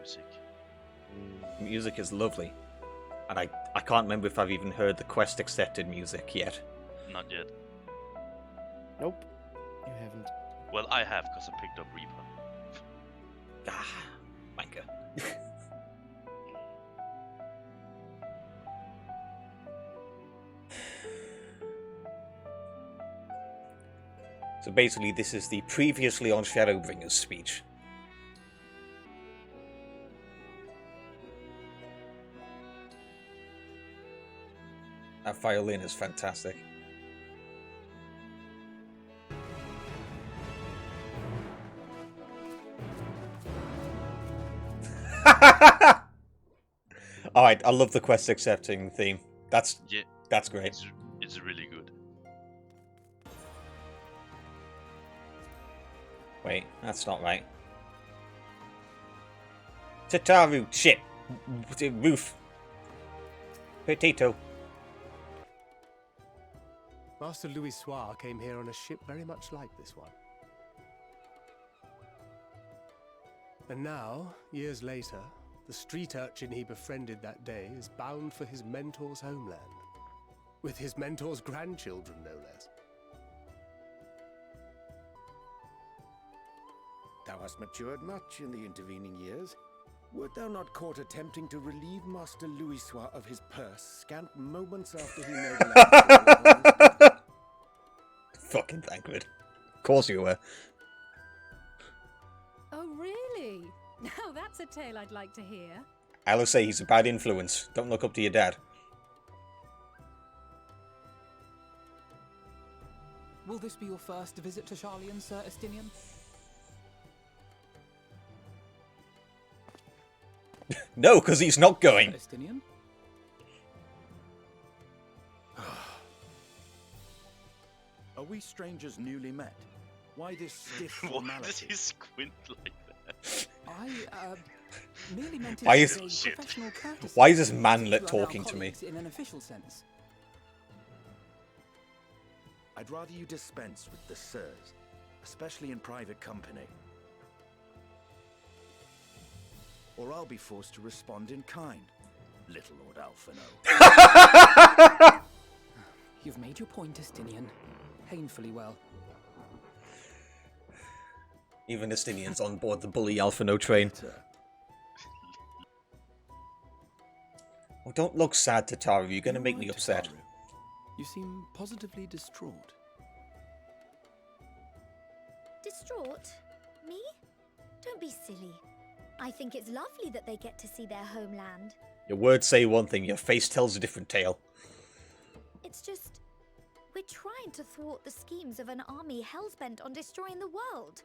music. Music is lovely. And I can't remember if I've even heard the quest accepted music yet. Not yet. Nope, you haven't. Well, I have, because I picked up Reaper. Ah, wanker. So basically, this is the previously on Shadowbringers speech. That violin is fantastic. Alright, I love the quest accepting theme. That's great. It's really good. Wait, that's not right. Tataru, shit. Roof. Potato. Master Louis Soir came here on a ship very much like this one. And now, years later, the street urchin he befriended that day is bound for his mentor's homeland. With his mentor's grandchildren, no less. Thou hast matured much in the intervening years. Wert thou not caught attempting to relieve Master Louis Soir of his purse scant moments after he made land? Fucking Thancred. Of course you were. Oh, really? Now that's a tale I'd like to hear. I'll say he's a bad influence. Don't look up to your dad. Will this be your first visit to Charlian, Sir Estinian? No, because he's not going. Estinian? Are we strangers newly met? Why this stiff Why formality? does he squint like that? I, merely meant it Why as is- a professional courtesy. Why is this to manlet you and our talking to me? colleagues in an official sense. I'd rather you dispense with the sirs, especially in private company. Or I'll be forced to respond in kind, little Lord Alphino. You've made your point, Estinian. Painfully well. Even Estinian's on board the bully Alphino train. Oh, don't look sad, Tataru. You're going to make me upset. You seem positively distraught. Distraught? Me? Don't be silly. I think it's lovely that they get to see their homeland. Your words say one thing, your face tells a different tale. It's just, we're trying to thwart the schemes of an army hell-bent on destroying the world.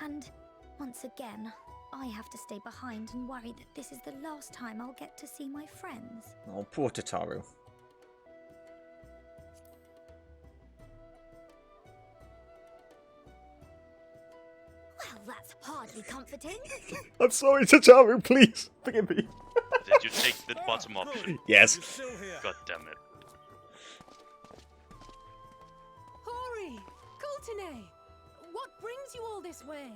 And, once again, I have to stay behind and worry that this is the last time I'll get to see my friends. Oh, poor Tataru. Well, that's hardly comforting. I'm sorry, Tataru, please. Forgive me. Did you take the bottom option? Yes. God damn it. Hori! Kultine! What brings you all this way?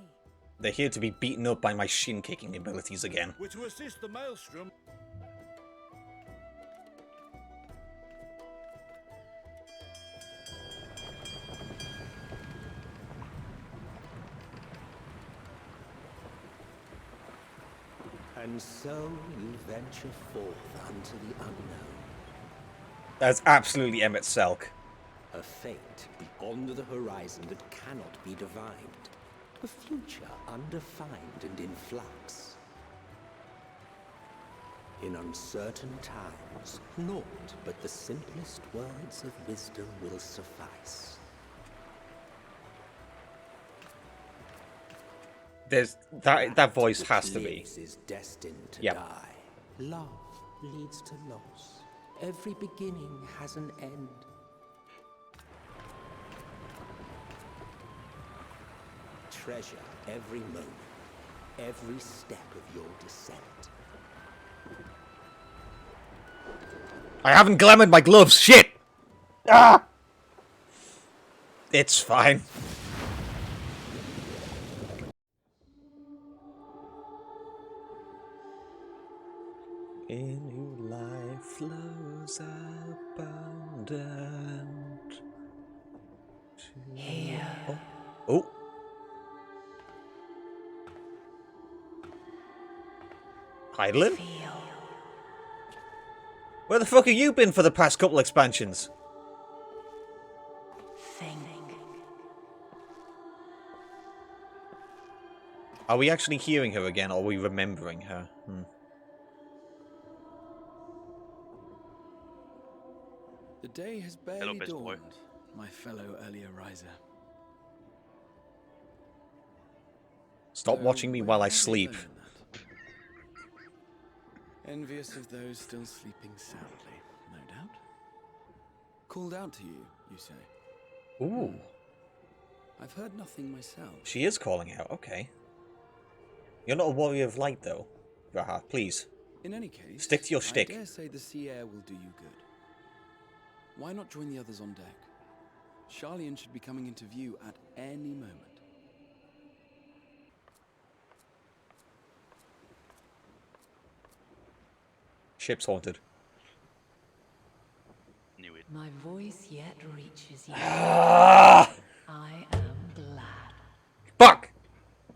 They're here to be beaten up by my shin-kicking abilities again. We're to assist the Maelstrom. And so you venture forth unto the unknown. That's absolutely Emet-Selch. A fate beyond the horizon that cannot be divined. A future undefined and in flux. In uncertain times, naught but the simplest words of wisdom will suffice. There's that voice has to be. Lives is destined to Yep. die. Love leads to loss. Every beginning has an end. Treasure every moment, every step of your descent. I haven't glamoured my gloves. Shit! Ah! It's fine. In your life flows abundant. Here. Oh. Oh. Heidelin? Feel. Where the fuck have you been for the past couple expansions? Think. Are we actually hearing her again, or are we remembering her? The day has Hello, barely best boy. dawned, my fellow earlier riser. Stop So, watching me where while I have you sleep. learned that? Envious of those still sleeping soundly, no doubt. Called out to you, you say? Ooh. I've heard nothing myself. She is calling out, okay. You're not a warrior of light, though. Raha, please. In any case, Stick to your I shtick. dare say the sea air will do you good. Why not join the others on deck? Charlian should be coming into view at any moment. Ship's haunted. Knew it. My voice yet reaches you. Ah! I am glad. Fuck!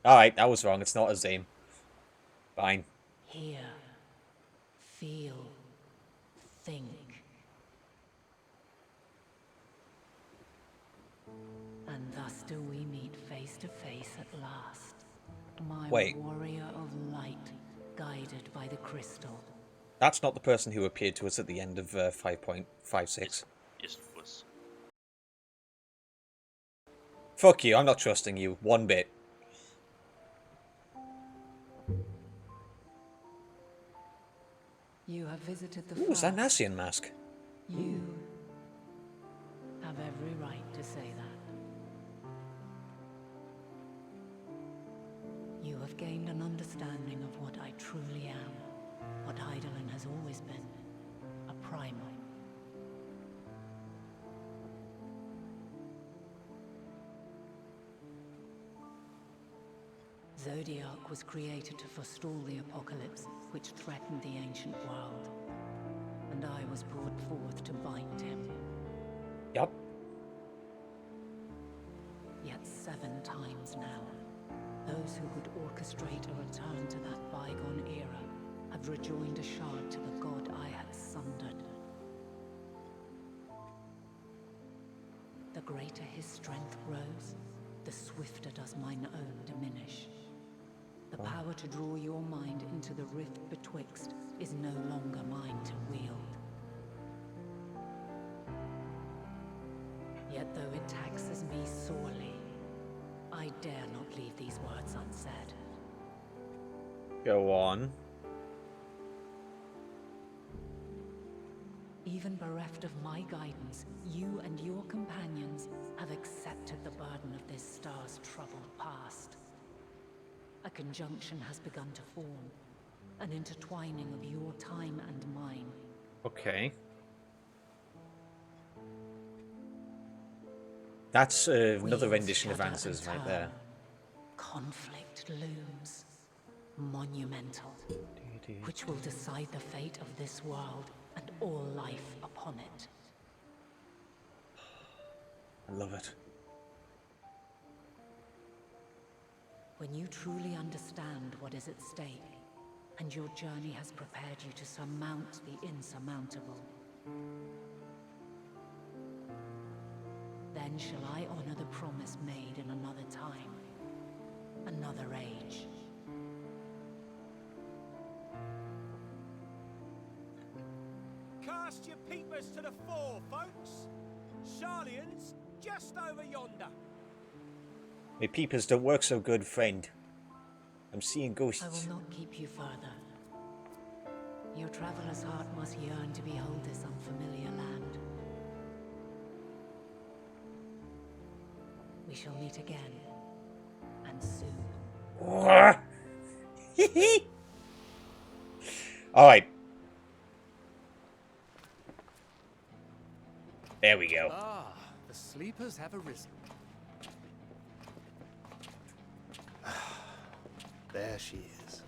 Alright, that was wrong. It's not a Zane. Fine. Hear. Feel. Think. And thus do we meet face to face at last. My Wait. warrior of light, guided by the crystal. That's not the person who appeared to us at the end of 5.56. Yes, it was. Fuck you, I'm not trusting you. One bit. You have visited the Ooh, is that an forest. Asian mask? You have every right to say that. You have gained an understanding of what I truly am, what Heidelin has always been, a primal. Zodiac was created to forestall the apocalypse which threatened the ancient world, and I was brought forth to bind him. Yup. Yet 7 times now, those who could orchestrate a return to that bygone era have rejoined a shard to the god I had sundered. The greater his strength grows, the swifter does mine own diminish. The power to draw your mind into the rift betwixt is no longer mine to wield. Yet though it taxes me sorely, I dare not leave these words unsaid. Go on. Even bereft of my guidance, you and your companions have accepted the burden of this star's troubled past. A conjunction has begun to form, an intertwining of your time and mine. Okay. That's another Wheels rendition of shudder answers and right turn. there. Conflict looms, monumental, which will decide the fate of this world and all life upon it. I love it. When you truly understand what is at stake, and your journey has prepared you to surmount the insurmountable, then shall I honor the promise made in another time, another age. Cast your peepers to the fore, folks. Charlian's just over yonder. My peepers don't work so good, friend. I'm seeing I ghosts. will not keep you further. Your traveler's heart must yearn to behold this unfamiliar land. We shall meet again, and soon. Alright. There we go. Ah, the sleepers have arisen. There she is.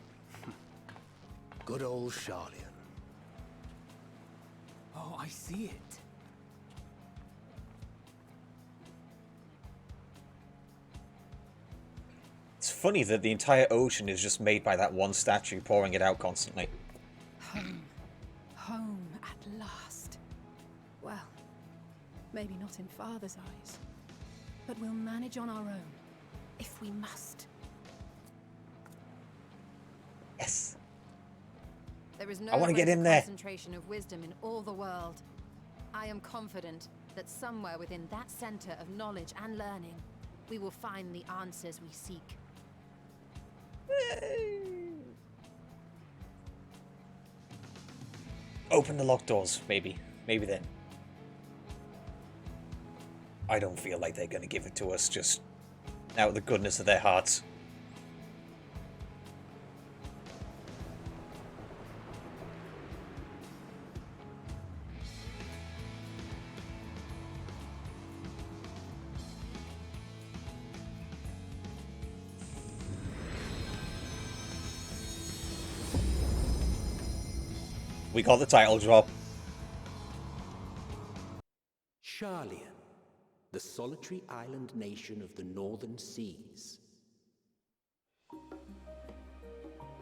Good old Charlian. Oh, I see it. It's funny that the entire ocean is just made by that one statue pouring it out constantly. Home. Home at last. Well, maybe not in Father's eyes, but we'll manage on our own, if we must. Yes. There is no I want to get in there. concentration of wisdom in all the world. I am confident that somewhere within that center of knowledge and learning, we will find the answers we seek. Open the locked doors, maybe. Maybe then. I don't feel like they're going to give it to us just out of the goodness of their hearts. We got the title drop. Sharlian, the solitary island nation of the northern seas.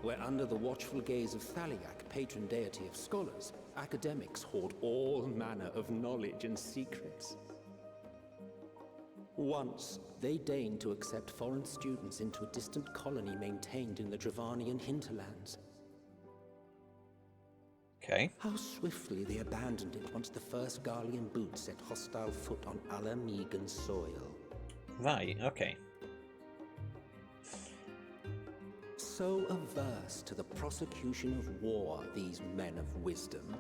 Where under the watchful gaze of Thaliak, patron deity of scholars, academics hoard all manner of knowledge and secrets. Once, they deigned to accept foreign students into a distant colony maintained in the Dravanian hinterlands. Okay. How swiftly they abandoned it once the first Garlean boot set hostile foot on Alamegan soil. Right, okay. So averse to the prosecution of war, these men of wisdom,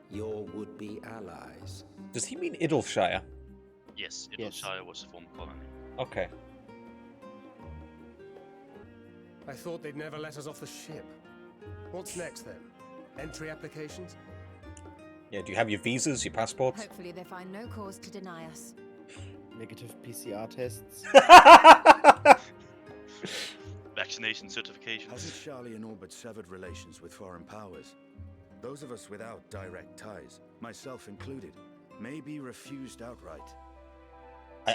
your would-be allies. Does he mean Idleshire? Yes, Emet-Selch was a former colony. Okay. I thought they'd never let us off the ship. What's next then? Entry applications? Yeah, do you have your visas, your passports? Hopefully they find no cause to deny us. Negative PCR tests. Vaccination certifications. Hasn't Sharlian all but severed relations with foreign powers? Those of us without direct ties, myself included, may be refused outright.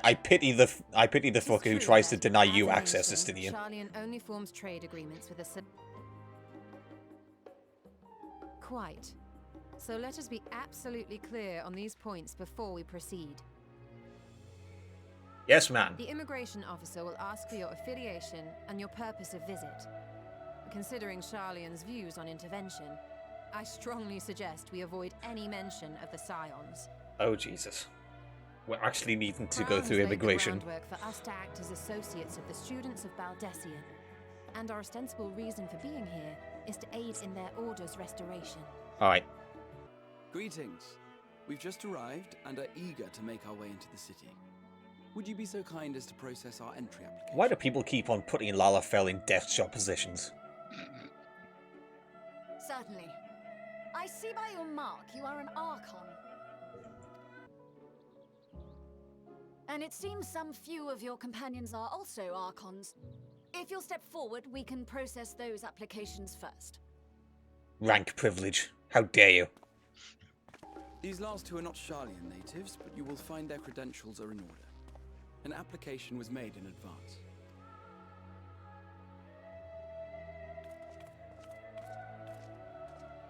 I pity the fucker who tries to deny you As a access, nation, Estinian. Sharlian only forms trade agreements with a Quite. So let us be absolutely clear on these points before we proceed. Yes, ma'am. The immigration officer will ask for your affiliation and your purpose of visit. Considering Sharlian's views on intervention, I strongly suggest we avoid any mention of the Scions. Oh, Jesus. We're actually needing to go Crown has through laid the immigration. groundwork for us to act as associates of the students of Baldessian. And our ostensible reason for being here is to aid in their order's restoration. Alright. Greetings. We've just arrived and are eager to make our way into the city. Would you be so kind as to process our entry application? Why do people keep on putting Lalafell in death shot positions? Certainly. I see by your mark you are an Archon. And it seems some few of your companions are also Archons. If you'll step forward, we can process those applications first. Rank privilege. How dare you? These last two are not Sharlian natives, but you will find their credentials are in order. An application was made in advance.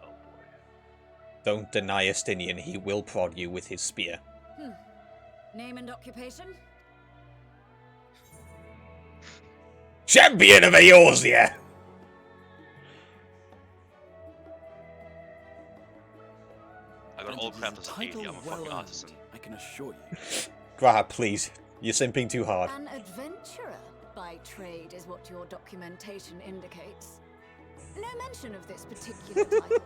Oh boy. Don't deny Estinian, he will prod you with his spear. Name and occupation? Champion of Eorzea! I got all craft as a lady, I'm a fucking artisan. I can assure you. Graham, please. You're simping too hard. An adventurer by trade is what your documentation indicates. No mention of this particular title.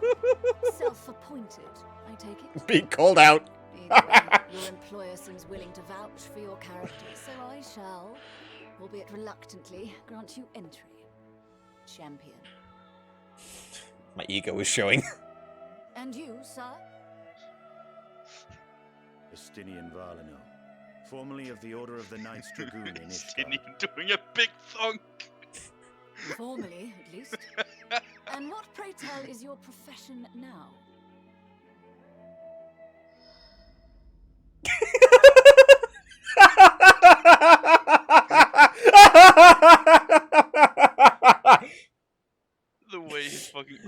Self-appointed, I take it? Being called out. Either way, your employer seems willing to vouch for your character, so I shall, albeit reluctantly, grant you entry. Champion. My ego is showing. And you, sir? Estinian Valino, formerly of the Order of the Knights Dragoon in Ishtar. Estinian doing a big thunk. Formally, at least. And what, pray tell, is your profession now?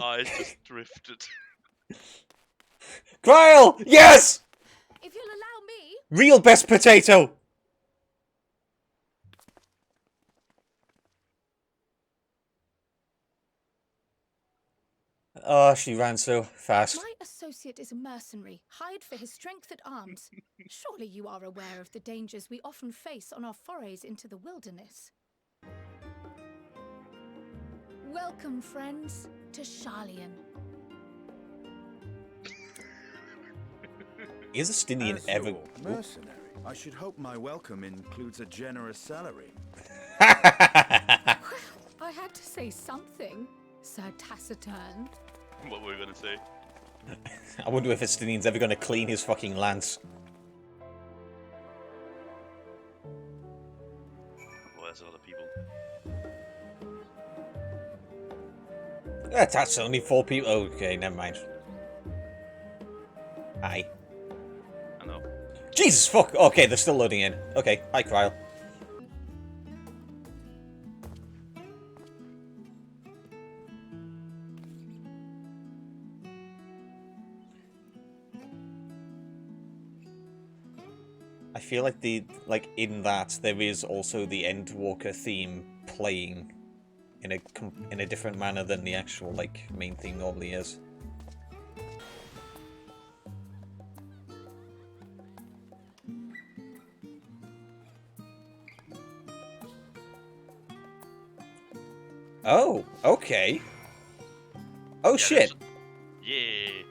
eyes just drifted. Kyle! Yes! If you'll allow me. Real best potato! Oh, she ran so fast. My associate is a mercenary, hired for his strength at arms. Surely you are aware of the dangers we often face on our forays into the wilderness. Welcome, friends, to Sharlayan. Is a Stinian As ever... your mercenary, I should hope my welcome includes a generous salary. I had to say something, Sir Taciturn. What were we gonna say? I wonder if Estinian's ever going to clean his fucking lance. Well, there's a lot of people. That's only 4 people. Okay, never mind. Hi. I know. Jesus fuck! Okay, they're still loading in. Okay, hi, Kryle. I feel like in that there is also the Endwalker theme playing in a different manner than the actual main theme normally is. Oh, okay. Oh, yeah, shit. Yeah.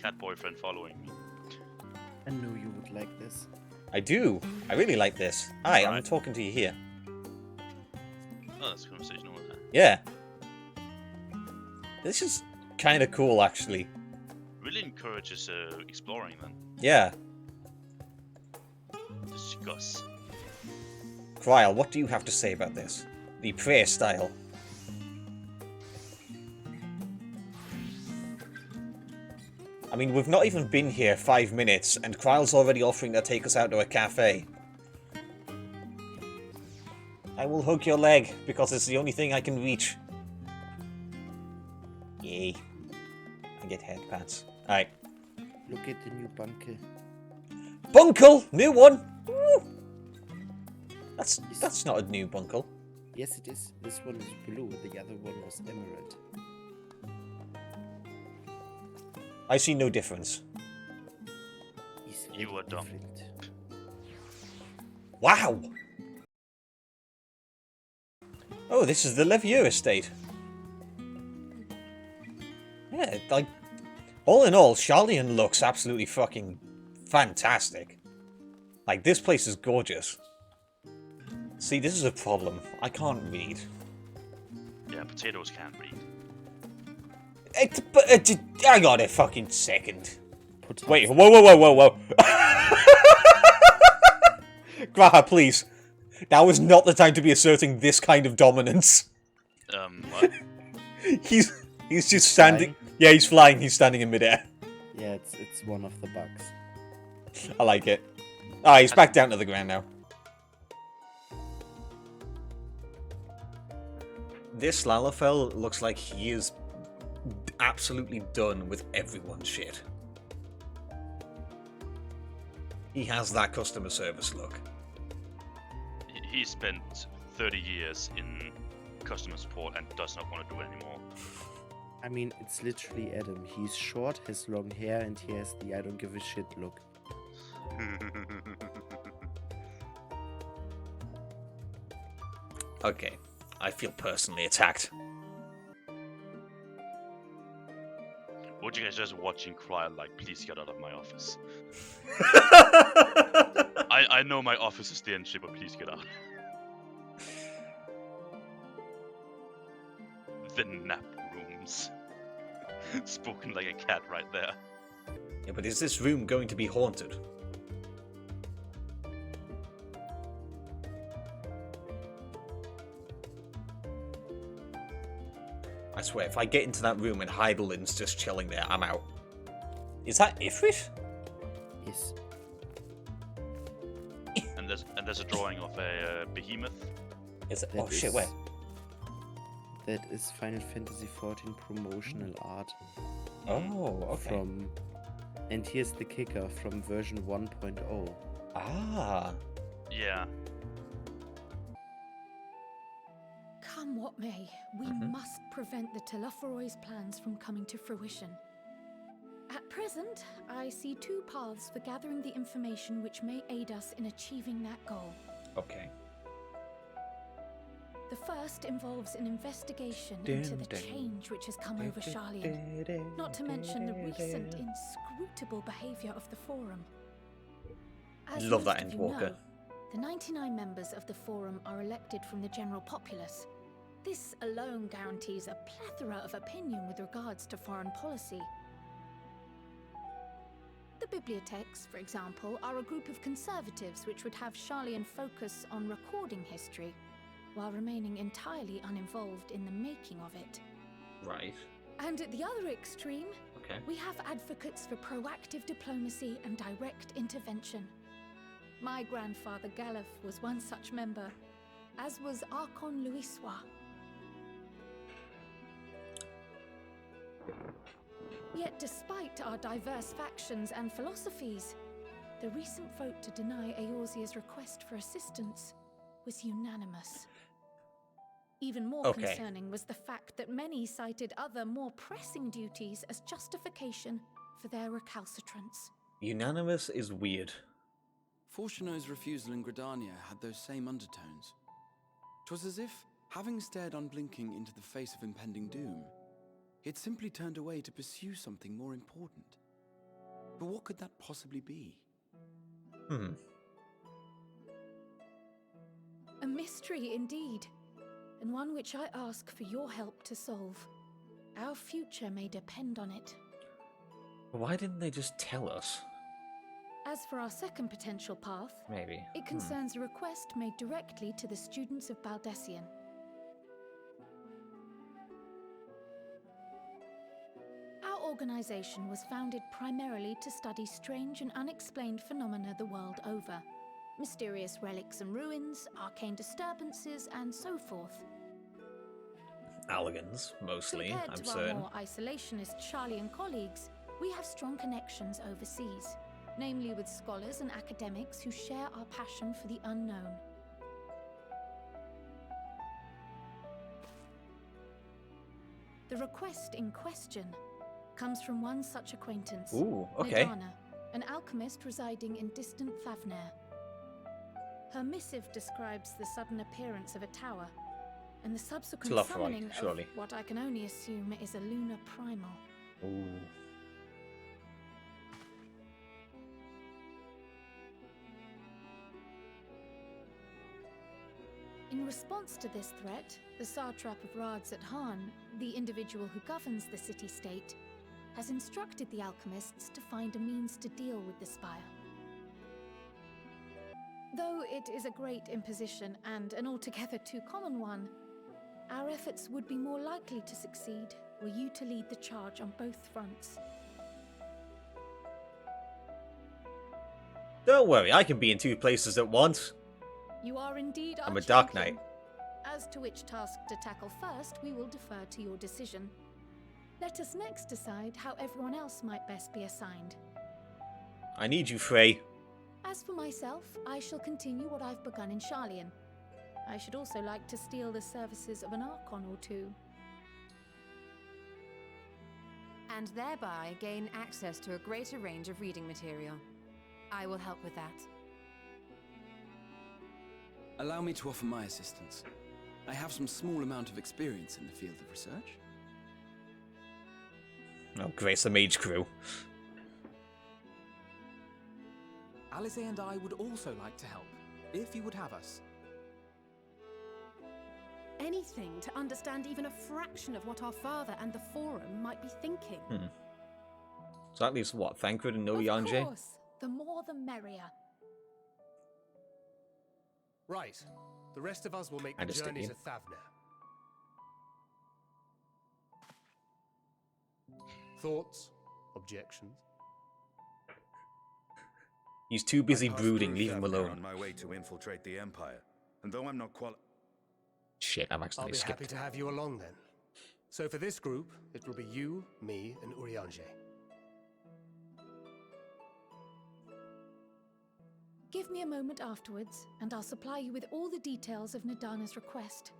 Cat boyfriend following me. I knew you would like this. I do. I really like this. Hi, Right. I'm talking to you here. Oh, that's a conversation all the time. Yeah. This is kind of cool, actually. Really encourages exploring then. Yeah. Discuss. Kryle, what do you have to say about this? The prayer style. I mean, we've not even been here 5 minutes, and Kryle's already offering to take us out to a cafe. I will hug your leg, because it's the only thing I can reach. Yay. I get head pats. Alright. Look at the new bunker. Bunkle! New one! Woo! That's not a new bunkle. Yes, it is. This one is blue. The other one was emerald. I see no difference. You are dumb. Wow! Oh, this is the Levieux estate. Yeah, all in all, Sharlayan looks absolutely fucking fantastic. This place is gorgeous. See, this is a problem. I can't read. Yeah, potatoes can't read. Hang on a fucking second. Wait, whoa. Graha, please. Now is not the time to be asserting this kind of dominance. What? He's just standing. Flying? Yeah, he's flying. He's standing in midair. Yeah, it's one of the bugs. I like it. Ah, he's back down to the ground now. This Lalafell looks like he is absolutely done with everyone's shit. He has that customer service look. He spent 30 years in customer support and does not want to do it anymore. I mean, it's literally Adam. He's short, has long hair, and he has the I don't give a shit look. Okay, I feel personally attacked. Would you guys just watching cry please get out of my office? I know my office is the entry, but please get out. The nap rooms. Spoken like a cat right there. Yeah, but is this room going to be haunted? I swear, if I get into that room and Heidelin's just chilling there, I'm out. Is that Ifrit? Yes. And there's a drawing of a behemoth. Is it? Oh shit, where? That is Final Fantasy XIV promotional art. Oh, okay. And here's the kicker, from version 1.0. Ah. Yeah. Come what may, we must prevent the Telophoroi's plans from coming to fruition. At present, I see two paths for gathering the information which may aid us in achieving that goal. Okay. The first involves an investigation into the change which has come over Sharlayan, not to mention the recent inscrutable behavior of the Forum. As Love most that of you Endwalker. know, the 99 members of the Forum are elected from the general populace. This alone guarantees a plethora of opinion with regards to foreign policy. The bibliotheques, for example, are a group of conservatives which would have Sharlayan focus on recording history, while remaining entirely uninvolved in the making of it. Right. And at the other extreme, Okay. we have advocates for proactive diplomacy and direct intervention. My grandfather Galef was one such member, as was Archon Louisois. Yet despite our diverse factions and philosophies, the recent vote to deny Eorzea's request for assistance was unanimous. Even more concerning was the fact that many cited other, more pressing duties as justification for their recalcitrance. Unanimous is weird. Fortuno's refusal in Gridania had those same undertones. 'Twas as if, having stared unblinking into the face of impending doom, he had simply turned away to pursue something more important. But what could that possibly be? A mystery indeed, and one which I ask for your help to solve. Our future may depend on it. Why didn't they just tell us? As for our second potential path, Maybe. it concerns a request made directly to the students of Baldessian. Our organization was founded primarily to study strange and unexplained phenomena the world over. Mysterious relics and ruins, arcane disturbances, and so forth. Alligans, mostly, Compared I'm to certain. our more isolationist Sharlayan colleagues, we have strong connections overseas, namely with scholars and academics who share our passion for the unknown. The request in question comes from one such acquaintance, Ooh, okay. Nadana, an alchemist residing in distant Favner. Her missive describes the sudden appearance of a tower, and the subsequent Telophoroi, summoning surely. of what I can only assume is a lunar primal. Ooh. In response to this threat, the satrap of Rads at Han, the individual who governs the city-state, has instructed the alchemists to find a means to deal with the spire. Though it is a great imposition and an altogether too common one, our efforts would be more likely to succeed were you to lead the charge on both fronts. Don't worry, I can be in two places at once. You are indeed our I'm a Dark champion. Knight. As to which task to tackle first, we will defer to your decision. Let us next decide how everyone else might best be assigned. I need you, Frey. As for myself, I shall continue what I've begun in Sharlayan. I should also like to steal the services of an Archon or two. And thereby gain access to a greater range of reading material. I will help with that. Allow me to offer my assistance. I have some small amount of experience in the field of research. Oh, grace the mage crew. Alice and I would also like to help, if you would have us. Anything to understand even a fraction of what our father and the Forum might be thinking. So that leaves what? Thancred and Of Noyange? course, the more the merrier. Right. The rest of us will make And the a journey to Stygian. Thavner. Thoughts? Objections? He's too busy I passed brooding, through leave him Thavner alone. on my way to infiltrate the Empire, and though I'm not Shit, I've I'll accidentally be skipped. happy to have you along then. So for this group, it will be you, me, and Urianger. Give me a moment afterwards, and I'll supply you with all the details of Nadana's request.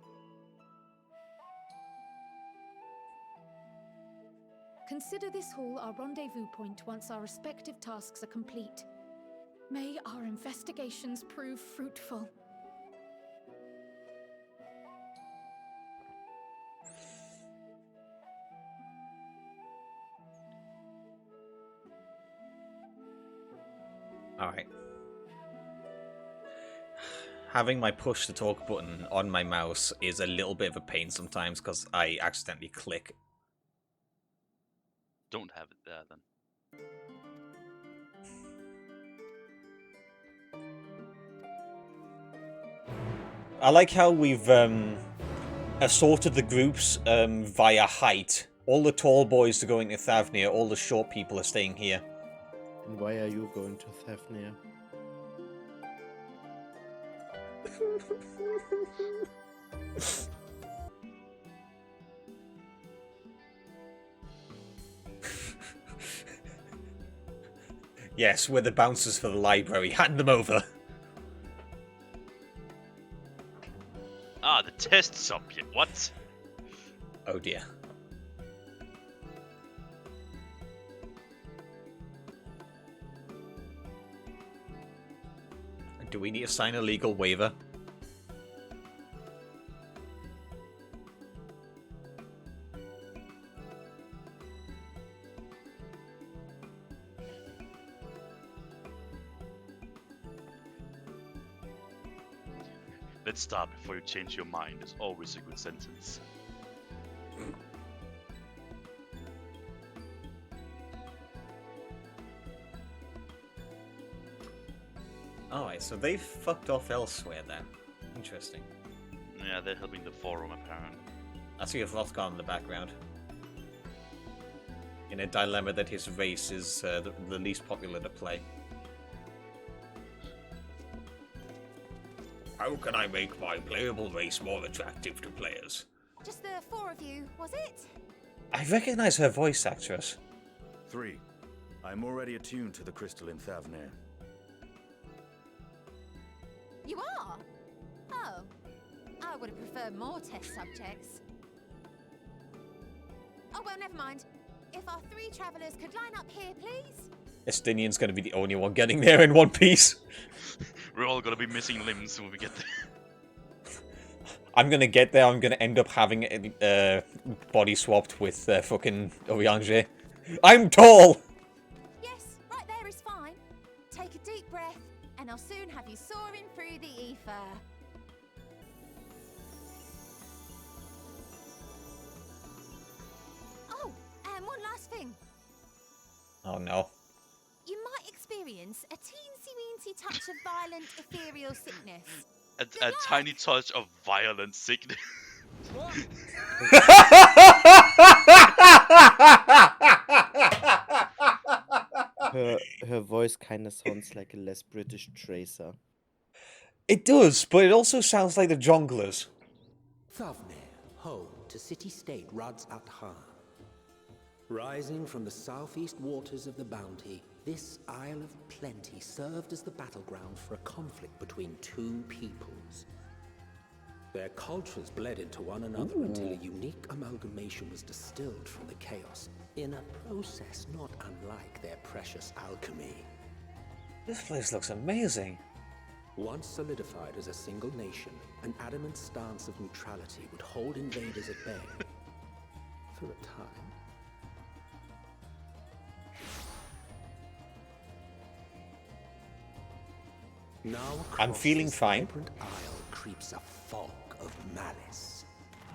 Consider this hall our rendezvous point once our respective tasks are complete. May our investigations prove fruitful. Alright. Having my push to talk button on my mouse is a little bit of a pain sometimes because I accidentally click. Don't have it there then. I like how we've assorted the groups via height. All the tall boys are going to Thavnir, all the short people are staying here. And why are you going to Thavnir? Yes, we're the bouncers for the library. Hand them over. Ah, the test subject. What? Oh dear. Do we need to sign a legal waiver? Let's start before you change your mind. It's always a good sentence. Alright, so they've fucked off elsewhere then. Interesting. Yeah, they're helping the forum apparently. I see a Hrothgar in the background. In a dilemma that his race is the least popular to play. How can I make my playable race more attractive to players? Just the four of you, was it? I recognize her voice actress. 3. I'm already attuned to the crystal in Thavnir. You are? Oh. I would have preferred more test subjects. Oh, well, never mind. If our 3 travellers could line up here, please. Estinian's gonna be the only one getting there in one piece. We're all gonna be missing limbs when we get there. I'm gonna get there, I'm gonna end up having it body swapped with fucking Urianger. I'm tall! Yes, right there is fine. Take a deep breath, and I'll soon have you soaring through the ether. Oh, and one last thing. Oh no. You might experience a teensy-weensy touch of violent ethereal sickness. A tiny touch of violent sickness. Her voice kind of sounds like a less British Tracer. It does, but it also sounds like the Jonglers. Thavnir, home to city-state Rads at Han. Rising from the southeast waters of the Bounty, this Isle of Plenty served as the battleground for a conflict between 2 peoples. Their cultures bled into one another until a unique amalgamation was distilled from the chaos, in a process not unlike their precious alchemy. This place looks amazing. Once solidified as a single nation, an adamant stance of neutrality would hold invaders at bay. For a time. Now I'm feeling this fine. vibrant isle creeps a fog of malice.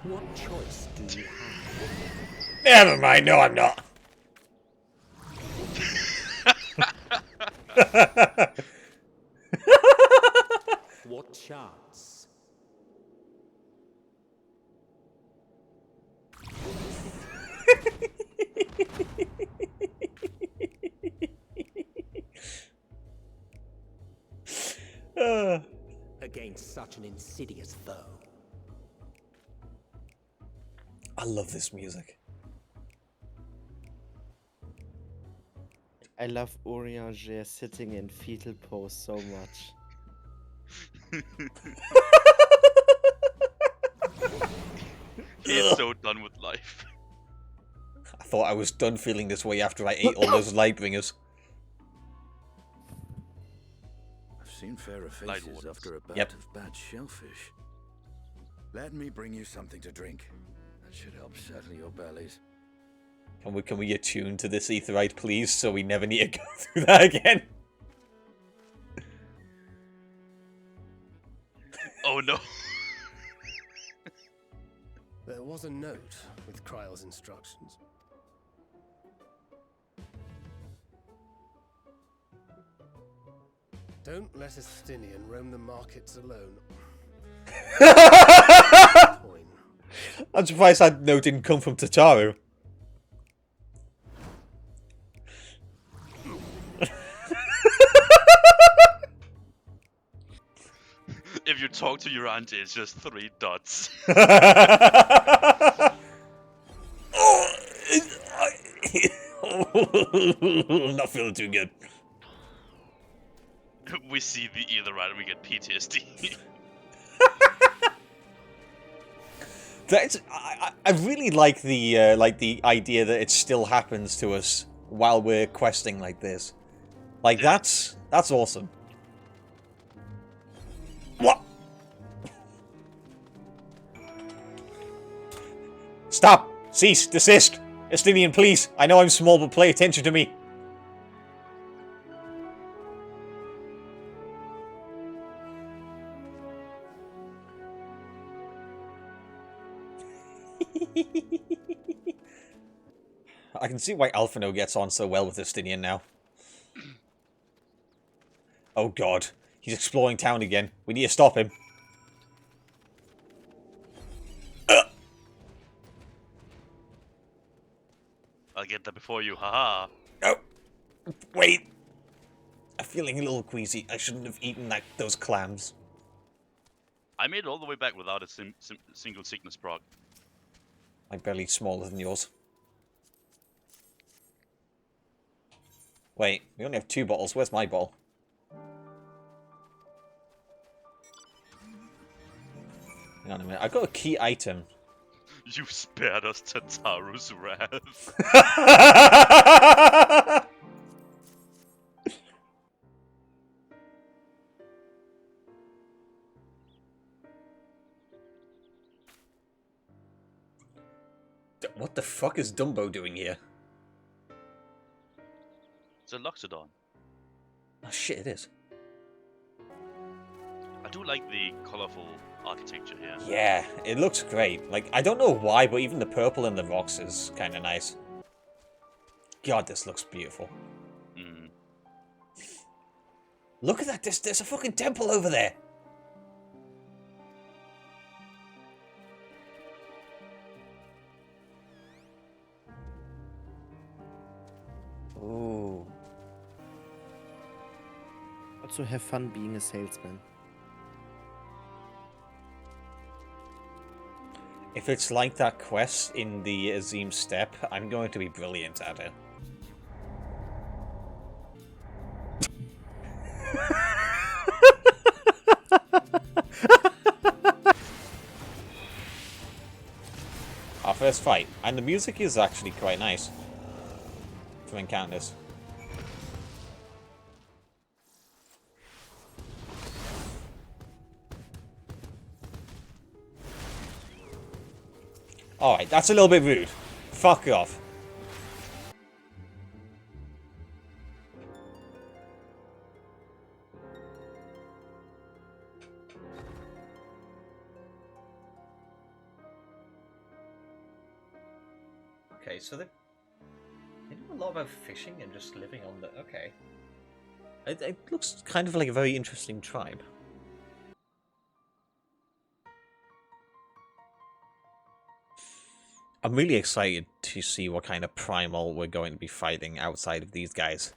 What choice do you have? Never mind, no I'm not. What chance? Against such an insidious foe. I love this music. I love Urianger sitting in fetal pose so much. He's so done with life. I thought I was done feeling this way after I ate all those Lightbringers. I've seen fairer faces after a bout Yep. of bad shellfish. Let me bring you something to drink. That should help settle your bellies. Can we attune to this aetherite, please, so we never need to go through that again? Oh no. There was a note with Kryle's instructions. Don't let a Stinian roam the markets alone. I'm surprised that note didn't come from Tataru. If you talk to your auntie, it's just 3 dots. Not feeling too good. We see the either right and we get PTSD. I really like the idea that it still happens to us while we're questing like this. Like that's awesome. What? Stop! Cease! Desist! Estinian, please! I know I'm small, but pay attention to me. I can see why Alphino gets on so well with Estinian now. Oh god. He's exploring town again. We need to stop him. I'll get there before you, haha. Oh, wait. I'm feeling a little queasy. I shouldn't have eaten those clams. I made it all the way back without a single sickness proc. My belly's smaller than yours. Wait, we only have 2 bottles. Where's my bottle? Hang on a minute. I've got a key item. You spared us Tataru's wrath. What the fuck is Dumbo doing here? It's a Loxodon. Oh shit, it is. I do like the colourful architecture here. Yeah, it looks great. Like, I don't know why, but even the purple in the rocks is kind of nice. God, this looks beautiful. Mm. Look at that, there's a fucking temple over there. Ooh. Also have fun being a salesman. If it's like that quest in the Azim Steppe, I'm going to be brilliant at it. Our first fight, and the music is actually quite nice for encounters. Alright, that's a little bit rude. Fuck off. Okay, so they do a lot about fishing and just living on the... Okay. It looks kind of like a very interesting tribe. I'm really excited to see what kind of primal we're going to be fighting outside of these guys.